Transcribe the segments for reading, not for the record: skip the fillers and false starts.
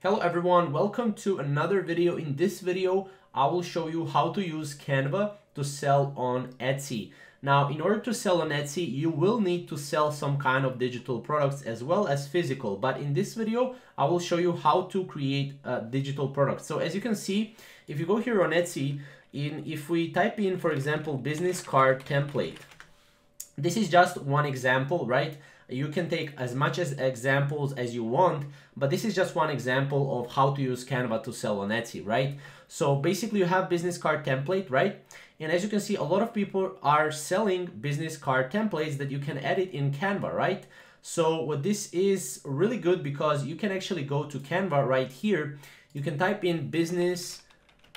Hello everyone, welcome to another video. In this video, I will show you how to use Canva to sell on Etsy. Now, in order to sell on Etsy, you will need to sell some kind of digital products as well as physical. But in this video, I will show you how to create digital products. So as you can see, if you go here on Etsy, if we type in, for example, business card template, this is just one example, right? You can take as much as examples as you want, but this is just one example of how to use Canva to sell on Etsy, right? So basically you have business card template, right? And as you can see, a lot of people are selling business card templates that you can edit in Canva, right? So what this is really good because you can actually go to Canva right here. You can type in business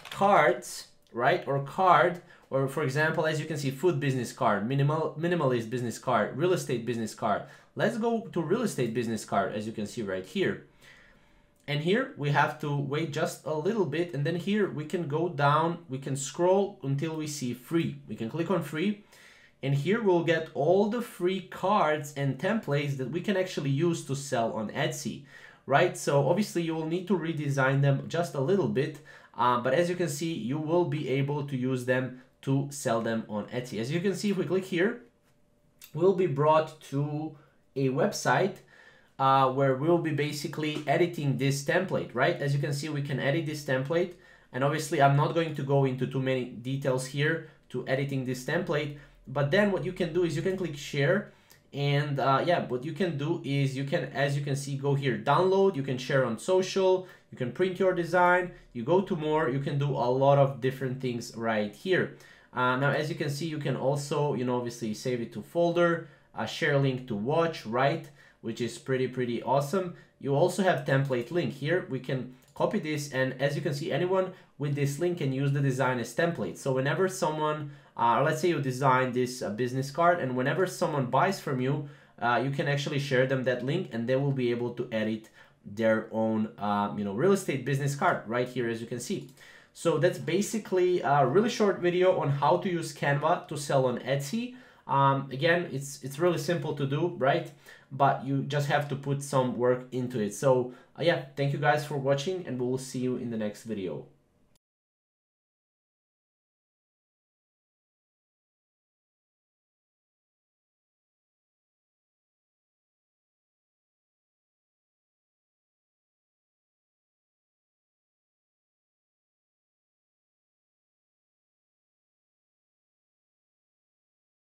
cards, right? Or card, or for example, as you can see, food business card, minimalist business card, real estate business card. Let's go to real estate business card, as you can see right here. And here we have to wait just a little bit. And then here we can go down, we can scroll until we see free. We can click on free. And here we'll get all the free cards and templates that we can actually use to sell on Etsy, right? So obviously you will need to redesign them just a little bit. But as you can see, you will be able to use them to sell them on Etsy. As you can see, if we click here, we'll be brought to a website where we'll be basically editing this template, right? As you can see, we can edit this template. And obviously, I'm not going to go into too many details here to editing this template. But then what you can do is you can click share. And yeah, what you can do is you can, as you can see, go here, download, you can share on social, you can print your design, you go to more, you can do a lot of different things right here. Now, as you can see, you can also, obviously save it to folder, share link to watch, right? Which is pretty awesome. You also have template link here. We can copy this, and as you can see, anyone with this link can use the design as template. So whenever someone, let's say you design this business card, and whenever someone buys from you, you can actually share them that link, and they will be able to edit their own, real estate business card right here, as you can see. So that's basically a really short video on how to use Canva to sell on Etsy. Again, it's really simple to do, right? But you just have to put some work into it. So yeah, thank you guys for watching, and we will see you in the next video.